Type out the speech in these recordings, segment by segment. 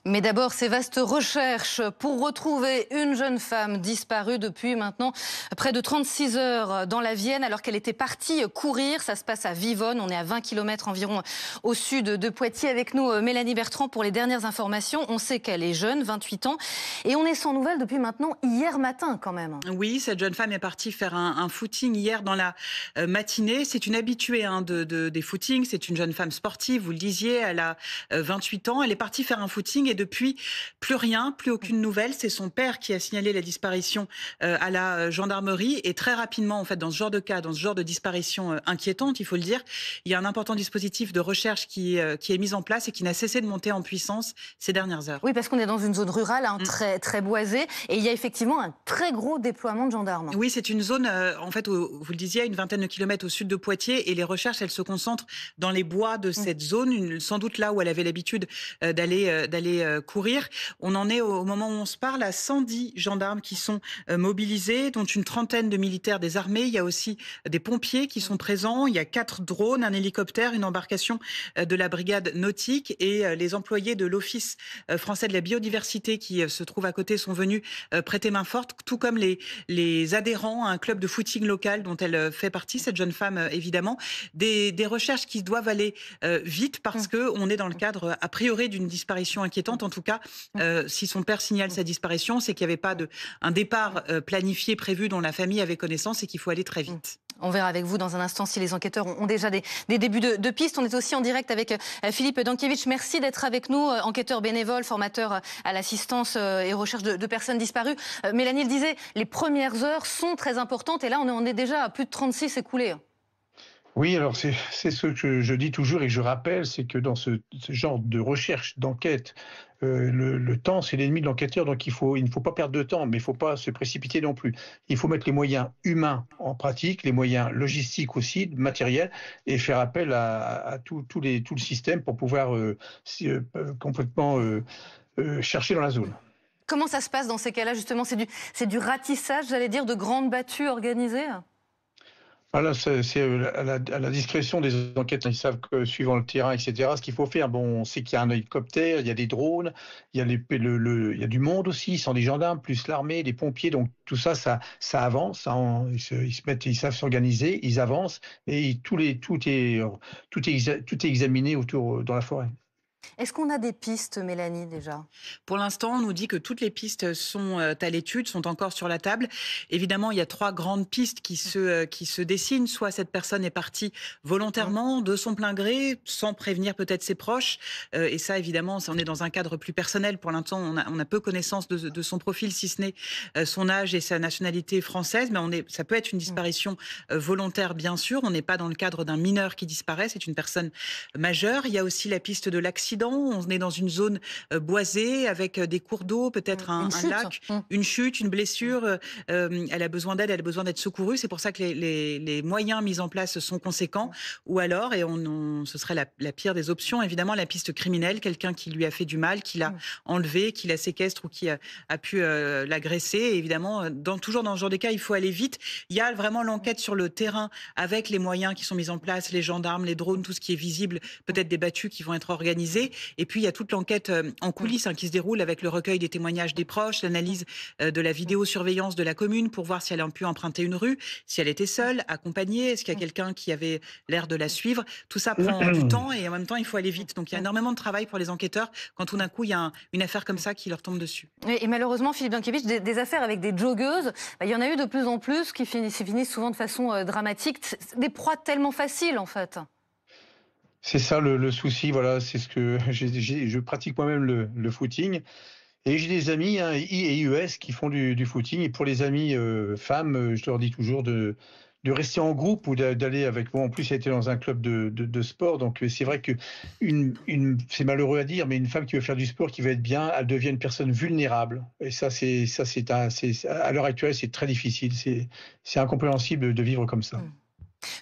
Mais d'abord, ces vastes recherches pour retrouver une jeune femme disparue depuis maintenant près de 36 heures dans la Vienne alors qu'elle était partie courir. Ça se passe à Vivonne, on est à 20 km environ au sud de Poitiers. Avec nous, Mélanie Bertrand pour les dernières informations. On sait qu'elle est jeune, 28 ans, et on est sans nouvelles depuis maintenant hier matin quand même. Oui, cette jeune femme est partie faire un footing hier dans la matinée. C'est une habituée des footings, c'est une jeune femme sportive, vous le disiez, elle a 28 ans. Elle est partie faire un footing et depuis, plus rien, plus aucune nouvelle. C'est son père qui a signalé la disparition à la gendarmerie. Et très rapidement, en fait, dans ce genre de cas, dans ce genre de disparition inquiétante, il faut le dire, il y a un important dispositif de recherche qui est mis en place et qui n'a cessé de monter en puissance ces dernières heures. Oui, parce qu'on est dans une zone rurale, très, très boisée, et il y a effectivement un très gros déploiement de gendarmes. Oui, c'est une zone, en fait, vous le disiez, à une vingtaine de kilomètres au sud de Poitiers, et les recherches, elles se concentrent dans les bois de cette zone, sans doute là où elle avait l'habitude d'aller courir. On en est au moment où on se parle à 110 gendarmes qui sont mobilisés, dont une trentaine de militaires des armées. Il y a aussi des pompiers qui sont présents. Il y a 4 drones, un hélicoptère, une embarcation de la brigade nautique, et les employés de l'Office français de la biodiversité qui se trouve à côté sont venus prêter main forte, tout comme les adhérents à un club de footing local dont elle fait partie, cette jeune femme évidemment. Des recherches qui doivent aller vite parce qu'on est dans le cadre a priori d'une disparition inquiétante. En tout cas, si son père signale sa disparition, c'est qu'il n'y avait pas un départ planifié, prévu, dont la famille avait connaissance, et qu'il faut aller très vite. On verra avec vous dans un instant si les enquêteurs ont déjà des débuts de pistes. On est aussi en direct avec Philippe Dankiewicz. Merci d'être avec nous, enquêteur bénévole, formateur à l'assistance et recherche de personnes disparues. Mélanie le disait, les premières heures sont très importantes et là on est déjà à plus de 36 écoulés. Oui, alors c'est ce que je dis toujours et que je rappelle, c'est que dans ce genre de recherche, d'enquête, le temps, c'est l'ennemi de l'enquêteur, donc il ne faut pas perdre de temps, mais il ne faut pas se précipiter non plus. Il faut mettre les moyens humains en pratique, les moyens logistiques aussi, matériels, et faire appel à tout le système pour pouvoir complètement chercher dans la zone. Comment ça se passe dans ces cas-là, justement? C'est du ratissage, j'allais dire, de grandes battues organisées? Voilà, c'est à la discrétion des enquêteurs. Ils savent que suivant le terrain, etc., ce qu'il faut faire. Bon, on sait qu'il y a un hélicoptère, il y a des drones, il y a il y a du monde aussi, sans des gendarmes, plus l'armée, les pompiers. Donc tout ça, ça avance. Ils savent s'organiser, ils avancent, et tout est examiné autour dans la forêt. Est-ce qu'on a des pistes, Mélanie, déjà? Pour l'instant, on nous dit que toutes les pistes sont à l'étude, sont encore sur la table. Évidemment, il y a 3 grandes pistes qui se dessinent. Soit cette personne est partie volontairement, de son plein gré, sans prévenir peut-être ses proches. Et ça, évidemment, on est dans un cadre plus personnel. Pour l'instant, on a peu connaissance de son profil, si ce n'est son âge et sa nationalité française. Mais ça peut être une disparition volontaire, bien sûr. On n'est pas dans le cadre d'un mineur qui disparaît. C'est une personne majeure. Il y a aussi la piste de l'accident. On est dans une zone boisée avec des cours d'eau, peut-être un lac, une chute, une blessure. Elle a besoin d'aide, elle a besoin d'être secourue. C'est pour ça que les moyens mis en place sont conséquents. Ou alors, et ce serait la pire des options, évidemment, la piste criminelle, quelqu'un qui lui a fait du mal, qui l'a enlevé, qui la séquestre ou qui a pu l'agresser. Et évidemment, toujours dans ce genre de cas, il faut aller vite. Il y a vraiment l'enquête sur le terrain avec les moyens qui sont mis en place, les gendarmes, les drones, tout ce qui est visible, peut-être des battues qui vont être organisées. Et puis, il y a toute l'enquête en coulisses qui se déroule avec le recueil des témoignages des proches, l'analyse de la vidéosurveillance de la commune pour voir si elle a pu emprunter une rue, si elle était seule, accompagnée, est-ce qu'il y a quelqu'un qui avait l'air de la suivre. Tout ça prend du temps et en même temps, il faut aller vite. Donc, il y a énormément de travail pour les enquêteurs quand tout d'un coup, il y a une affaire comme ça qui leur tombe dessus. Et malheureusement, Philippe Dankiewicz, des affaires avec des joggeuses, il y en a eu de plus en plus qui finissent souvent de façon dramatique. Des proies tellement faciles, en fait. C'est ça le souci, voilà, c'est ce que je pratique moi-même le footing, et j'ai des amis I et US qui font du footing, et pour les amis femmes, je leur dis toujours de rester en groupe ou d'aller avec moi. En plus, elle était dans un club de sport, donc c'est vrai que c'est malheureux à dire, mais une femme qui veut faire du sport, qui veut être bien, elle devient une personne vulnérable. Et ça, à l'heure actuelle, c'est très difficile. C'est incompréhensible de vivre comme ça.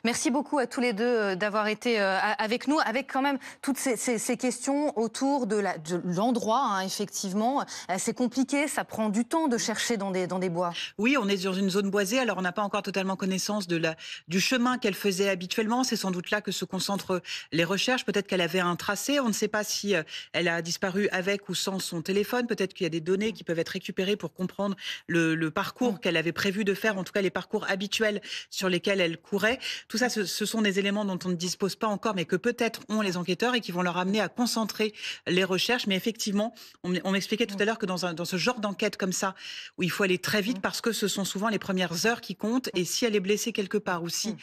Merci beaucoup à tous les deux d'avoir été avec nous, avec quand même toutes ces questions autour de l'endroit, hein, effectivement. C'est compliqué, ça prend du temps de chercher dans des bois. Oui, on est dans une zone boisée, alors on n'a pas encore totalement connaissance du chemin qu'elle faisait habituellement. C'est sans doute là que se concentrent les recherches. Peut-être qu'elle avait un tracé. On ne sait pas si elle a disparu avec ou sans son téléphone. Peut-être qu'il y a des données qui peuvent être récupérées pour comprendre le parcours qu'elle avait prévu de faire, en tout cas les parcours habituels sur lesquels elle courait. Tout ça, ce sont des éléments dont on ne dispose pas encore, mais que peut-être ont les enquêteurs et qui vont leur amener à concentrer les recherches. Mais effectivement, on m'expliquait tout à l'heure que dans ce genre d'enquête comme ça, où il faut aller très vite parce que ce sont souvent les premières heures qui comptent. Et si elle est blessée quelque part ou si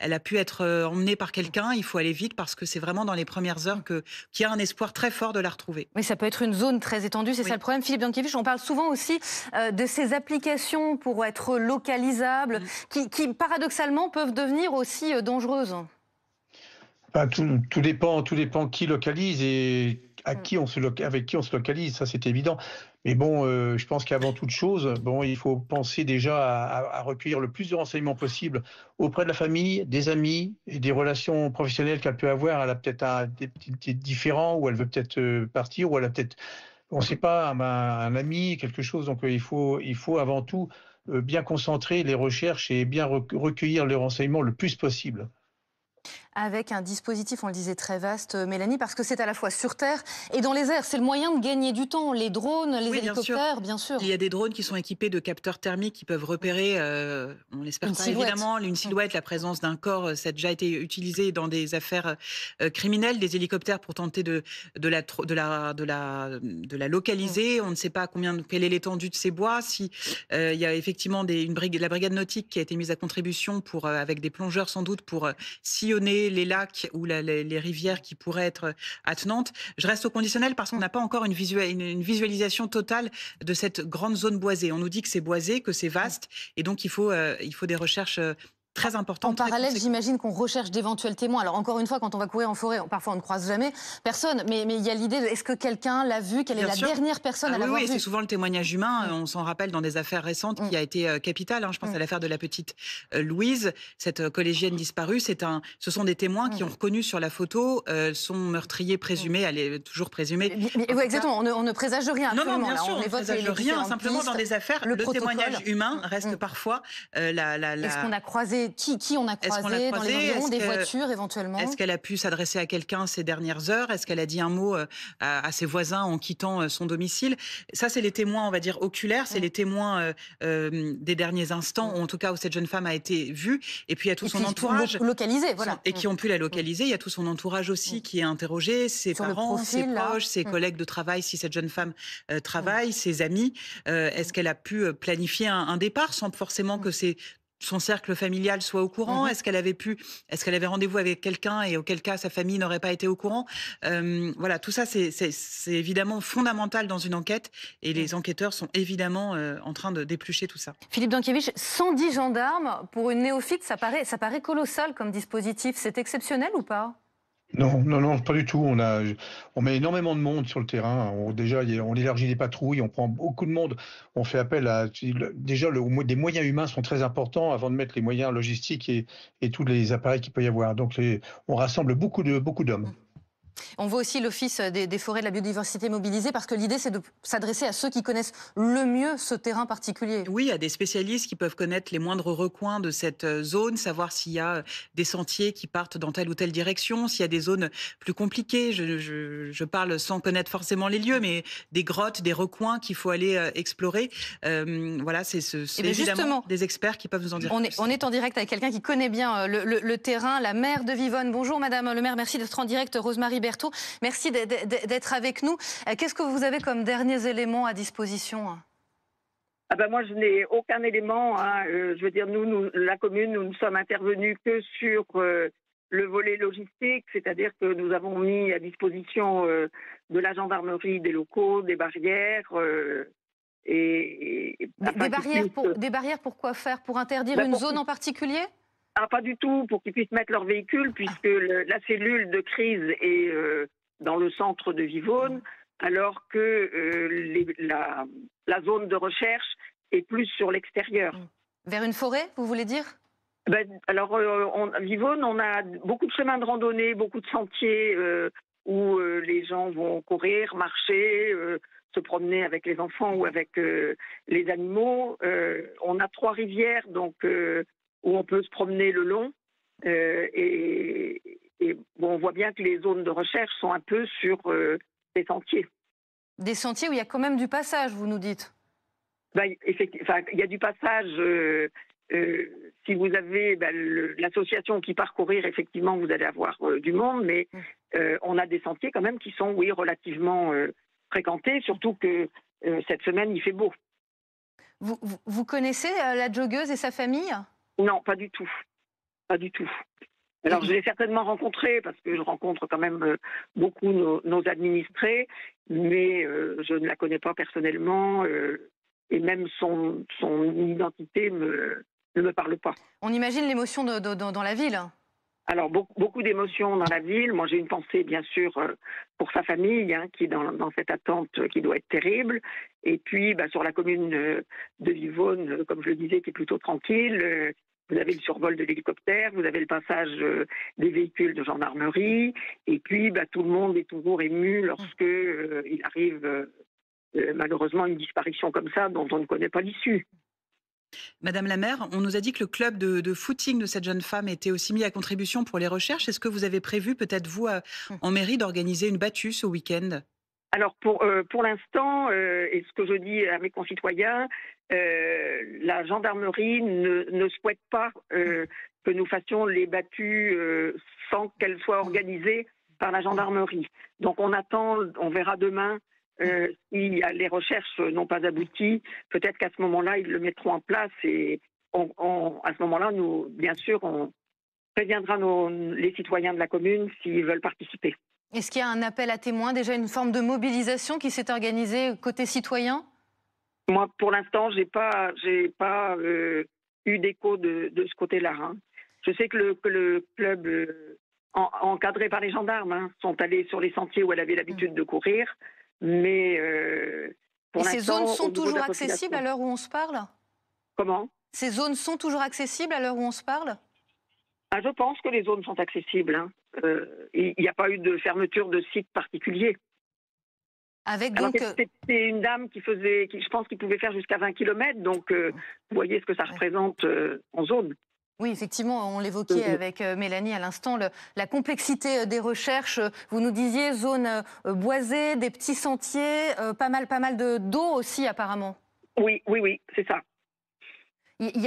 elle a pu être emmenée par quelqu'un, il faut aller vite parce que c'est vraiment dans les premières heures qu'il y a un espoir très fort de la retrouver. Oui, ça peut être une zone très étendue, c'est ça le problème. Philippe Bianchevich, on parle souvent aussi de ces applications pour être localisables, qui paradoxalement peuvent devenir aussi dangereuses. Tout dépend qui localise et avec qui on se localise, ça c'est évident. Mais bon, je pense qu'avant toute chose, il faut penser déjà à recueillir le plus de renseignements possible auprès de la famille, des amis et des relations professionnelles qu'elle peut avoir. Elle a peut-être des petits différends, ou elle veut peut-être partir, ou elle a peut-être, on ne sait pas, un ami, quelque chose. Donc il faut avant tout bien concentrer les recherches et bien recueillir les renseignements le plus possible. Avec un dispositif, on le disait, très vaste, Mélanie, parce que c'est à la fois sur Terre et dans les airs. C'est le moyen de gagner du temps. Les drones, les hélicoptères, bien sûr. Il y a des drones qui sont équipés de capteurs thermiques qui peuvent repérer, on l'espère pas évidemment, une silhouette, la présence d'un corps. Ça a déjà été utilisé dans des affaires criminelles, des hélicoptères pour tenter de la localiser. On ne sait pas quelle est l'étendue de ces bois. Si il y a effectivement la brigade nautique qui a été mise à contribution avec des plongeurs sans doute pour sillonner les lacs ou les rivières qui pourraient être attenantes. Je reste au conditionnel parce qu'on n'a pas encore une visualisation totale de cette grande zone boisée. On nous dit que c'est boisé, que c'est vaste, et donc il faut des recherches très importante. En parallèle, j'imagine qu'on recherche d'éventuels témoins. Alors encore une fois, quand on va courir en forêt, parfois on ne croise jamais personne, mais il y a l'idée de est-ce que quelqu'un l'a vu, quelle est la dernière personne à l'avoir vu. Oui, c'est souvent le témoignage humain. On s'en rappelle dans des affaires récentes qui a été capitale. Je pense à l'affaire de la petite Louise, cette collégienne disparue. Ce sont des témoins qui ont reconnu sur la photo son meurtrier présumé. Elle est toujours présumée. Oui, exactement. On ne présage rien. Non, bien sûr, on ne présage rien. Simplement dans des affaires, le témoignage humain reste parfois Est-ce qu'on a croisé qui on a croisé dans les environs, des voitures éventuellement? Est-ce qu'elle a pu s'adresser à quelqu'un ces dernières heures? Est-ce qu'elle a dit un mot à ses voisins en quittant son domicile? Ça, c'est les témoins, on va dire, oculaires, c'est les témoins des derniers instants, ou en tout cas où cette jeune femme a été vue. Et puis il y a tout son entourage. Localisé, voilà. Et qui ont pu la localiser. Il y a tout son entourage aussi qui est interrogé, ses parents, ses proches, ses collègues de travail, si cette jeune femme travaille, ses amis. Est-ce qu'elle a pu planifier un départ sans forcément que son cercle familial soit au courant? Est-ce qu'elle avait rendez-vous avec quelqu'un et auquel cas sa famille n'aurait pas été au courant? Voilà, tout ça c'est évidemment fondamental dans une enquête et les enquêteurs sont évidemment en train de d'éplucher tout ça. Philippe Bianchevich, 110 gendarmes pour une néophyte, ça paraît colossal comme dispositif. C'est exceptionnel ou pas? Non, pas du tout. On met énormément de monde sur le terrain. On élargit les patrouilles, on prend beaucoup de monde. On fait appel à... Déjà, des moyens humains sont très importants avant de mettre les moyens logistiques et tous les appareils qu'il peut y avoir. Donc, on rassemble beaucoup d'hommes. On voit aussi l'Office des forêts de la biodiversité mobilisé parce que l'idée, c'est de s'adresser à ceux qui connaissent le mieux ce terrain particulier. Oui, il y a des spécialistes qui peuvent connaître les moindres recoins de cette zone, savoir s'il y a des sentiers qui partent dans telle ou telle direction, s'il y a des zones plus compliquées. Je parle sans connaître forcément les lieux, mais des grottes, des recoins qu'il faut aller explorer. Voilà, c'est évidemment des experts qui peuvent nous en dire plus. On est en direct avec quelqu'un qui connaît bien le terrain, la maire de Vivonne. Bonjour Madame le maire, merci d'être en direct. Rosemarie Berthaud, merci d'être avec nous. Qu'est-ce que vous avez comme derniers éléments à disposition? Moi, je n'ai aucun élément. Je veux dire, nous, la commune, nous ne sommes intervenus que sur le volet logistique, c'est-à-dire que nous avons mis à disposition de la gendarmerie des locaux, des barrières. Des barrières pour quoi faire? Pour interdire une zone en particulier? Pas du tout, pour qu'ils puissent mettre leur véhicule, puisque la cellule de crise est dans le centre de Vivonne, alors que la zone de recherche est plus sur l'extérieur. Vers une forêt, vous voulez dire? Alors, à Vivonne, on a beaucoup de chemins de randonnée, beaucoup de sentiers où les gens vont courir, marcher, se promener avec les enfants ou avec les animaux. On a 3 rivières donc où on peut se promener le long. Bon, on voit bien que les zones de recherche sont un peu sur des sentiers. Des sentiers où il y a quand même du passage, vous nous dites? Effectivement, il y a du passage. Si vous avez l'association qui parcourir, effectivement, vous allez avoir du monde, mais on a des sentiers quand même qui sont, oui, relativement fréquentés, surtout que cette semaine, il fait beau. Vous connaissez la joggeuse et sa famille? Non, pas du tout. Pas du tout. Alors, je l'ai certainement rencontrée parce que je rencontre quand même beaucoup nos administrés, mais je ne la connais pas personnellement et même son identité ne me parle pas. On imagine l'émotion dans la ville. Alors, beaucoup d'émotions dans la ville. Moi, j'ai une pensée, bien sûr, pour sa famille, qui est dans cette attente qui doit être terrible. Et puis, sur la commune de Vivonne, comme je le disais, qui est plutôt tranquille, vous avez le survol de l'hélicoptère, vous avez le passage des véhicules de gendarmerie. Et puis, tout le monde est toujours ému lorsque il arrive, malheureusement, une disparition comme ça dont on ne connaît pas l'issue. Madame la maire, on nous a dit que le club de footing de cette jeune femme était aussi mis à contribution pour les recherches. Est-ce que vous avez prévu, peut-être vous, en mairie, d'organiser une battue ce week-end? Alors, pour l'instant, et ce que je dis à mes concitoyens, la gendarmerie ne souhaite pas que nous fassions les battues sans qu'elles soient organisées par la gendarmerie. Donc, on attend, on verra demain. Si les recherches n'ont pas abouti, peut-être qu'à ce moment-là, ils le mettront en place et à ce moment-là, nous, bien sûr, on préviendra les citoyens de la commune s'ils veulent participer. Est-ce qu'il y a un appel à témoins, déjà une forme de mobilisation qui s'est organisée côté citoyen? Moi, pour l'instant, j'ai pas eu d'écho de ce côté-là. Je sais que le club, encadré par les gendarmes, sont allés sur les sentiers où elle avait l'habitude de courir. Mais pour ces zones sont toujours accessibles à l'heure où on se parle? Comment? Ces zones sont toujours accessibles à l'heure où on se parle? Je pense que les zones sont accessibles. Il n'y a pas eu de fermeture de site particulier. C'était une dame je pense, qui pouvait faire jusqu'à 20 km. Donc, vous voyez ce que ça représente en zone. Oui, effectivement, on l'évoquait avec Mélanie à l'instant, la complexité des recherches. Vous nous disiez zone boisée, des petits sentiers, pas mal d'eau aussi apparemment. Oui, c'est ça.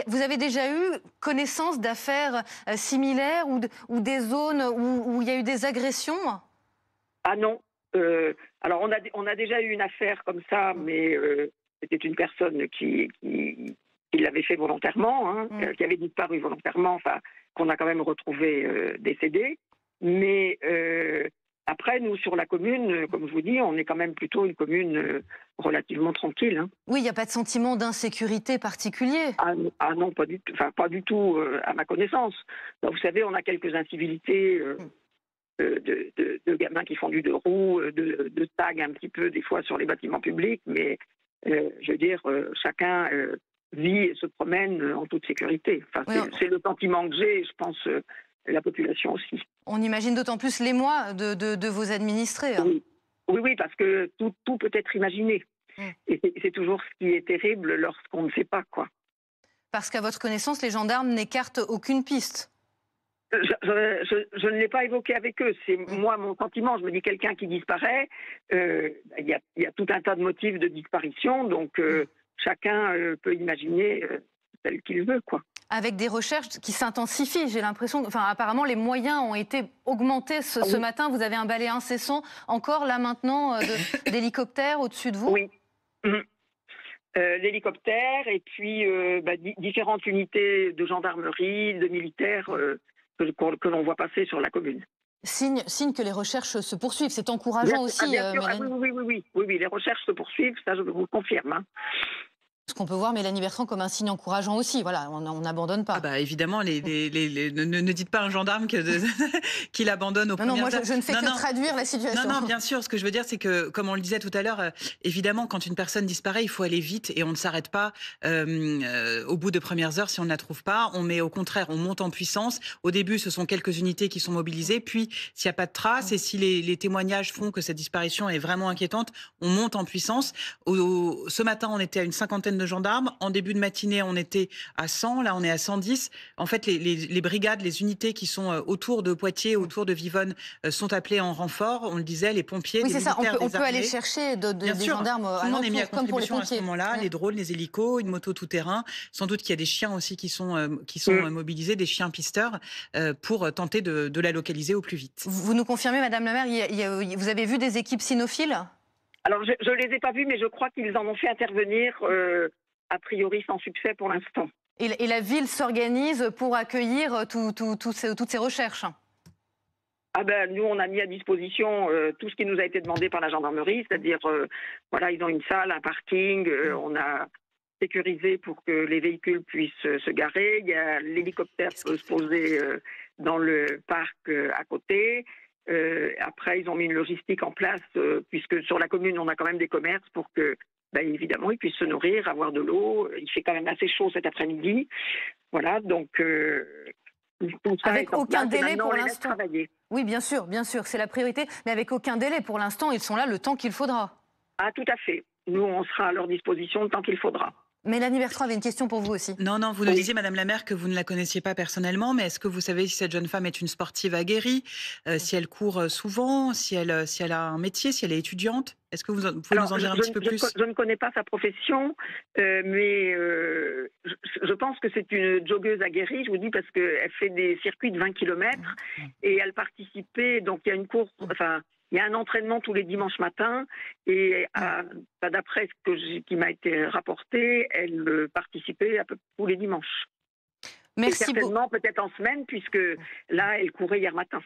Vous avez déjà eu connaissance d'affaires similaires ou des zones où il y a eu des agressions? Ah non. Alors on a déjà eu une affaire comme ça, mais c'était une personne qui l'avait fait volontairement, qui avait disparu volontairement, qu'on a quand même retrouvé décédé. Mais après, nous, sur la commune, comme je vous dis, on est quand même plutôt une commune relativement tranquille. Oui, il n'y a pas de sentiment d'insécurité particulier. Ah non, pas du tout. Enfin, pas du tout à ma connaissance. Vous savez, on a quelques incivilités de gamins qui font du 2 roues, de tags un petit peu des fois sur les bâtiments publics, mais je veux dire, chacun vit et se promène en toute sécurité. C'est le sentiment que j'ai, je pense, la population aussi. On imagine d'autant plus l'émoi de vos administrés. Oui, parce que tout peut être imaginé. Et c'est toujours ce qui est terrible lorsqu'on ne sait pas, quoi. Parce qu'à votre connaissance, les gendarmes n'écartent aucune piste. Je ne l'ai pas évoqué avec eux. C'est moi mon sentiment. Je me dis quelqu'un qui disparaît, il y a tout un tas de motifs de disparition, donc chacun peut imaginer tel qu'il veut, quoi. Avec des recherches qui s'intensifient, j'ai l'impression. Enfin, apparemment, les moyens ont été augmentés ce matin. Vous avez un balai incessant, encore là maintenant, d'hélicoptères au-dessus de vous? Oui. L'hélicoptère et puis différentes unités de gendarmerie, de militaires que l'on voit passer sur la commune. Signe que les recherches se poursuivent. C'est encourageant aussi, bien sûr. Mélanie. Oui, les recherches se poursuivent, ça je vous le confirme. Ce qu'on peut voir Mélanie Bertrand comme un signe encourageant aussi. Voilà, on n'abandonne pas. Ah bah évidemment, ne dites pas à un gendarme qu'il abandonne au Non, premières moi heures. je ne fais que traduire la situation. Non, bien sûr. Ce que je veux dire, c'est que, comme on le disait tout à l'heure, évidemment, quand une personne disparaît, il faut aller vite et on ne s'arrête pas au bout de premières heures si on ne la trouve pas. Au contraire, on monte en puissance. Au début, ce sont quelques unités qui sont mobilisées. Puis, s'il n'y a pas de traces et si les témoignages font que cette disparition est vraiment inquiétante, on monte en puissance. Ce matin, on était à une 50aine de gendarmes. En début de matinée, on était à 100. Là, on est à 110. En fait, les brigades, les unités qui sont autour de Poitiers, autour de Vivonne, sont appelées en renfort. On le disait, les pompiers, oui, les militaires, on peut aller armées. chercher des gendarmes Tout le monde est mis à comme pour les contribution à ce pompiers. moment-là. Les drones, les hélicos, une moto tout-terrain. Sans doute qu'il y a des chiens aussi qui sont mobilisés, des chiens pisteurs, pour tenter de la localiser au plus vite. Vous nous confirmez, Madame la maire, vous avez vu des équipes cynophiles? Alors, je ne les ai pas vus, mais je crois qu'ils en ont fait intervenir, a priori sans succès pour l'instant. Et la ville s'organise pour accueillir toutes ces recherches? Ah ben, nous, on a mis à disposition tout ce qui nous a été demandé par la gendarmerie, c'est-à-dire, voilà, ils ont une salle, un parking, on a sécurisé pour que les véhicules puissent se garer. Il y a l'hélicoptère qui peut se poser dans le parc à côté. Après, ils ont mis une logistique en place, puisque sur la commune, on a quand même des commerces pour que, ben, évidemment, ils puissent se nourrir, avoir de l'eau. Il fait quand même assez chaud cet après-midi. Voilà, donc tout ça avec aucun délai pour l'instant. Oui, bien sûr, c'est la priorité, mais avec aucun délai pour l'instant, ils sont là le temps qu'il faudra. Ah, tout à fait. Nous, on sera à leur disposition le temps qu'il faudra. Mélanie Bertrand avait une question pour vous aussi. Non, vous nous disiez, Madame la maire, que vous ne la connaissiez pas personnellement, mais est-ce que vous savez si cette jeune femme est une sportive aguerrie, si elle court souvent, si elle a un métier, si elle est étudiante? Est-ce que vous pouvez nous en dire un petit peu plus? Je ne connais pas sa profession, mais je pense que c'est une joggeuse aguerrie, je vous dis, parce qu'elle fait des circuits de 20 km et elle participait, donc il y a une course, enfin, il y a un entraînement tous les dimanches matins et d'après ce qui m'a été rapporté, elle participait à peu près tous les dimanches. Merci beaucoup. Certainement peut-être en semaine, puisque là, elle courait hier matin.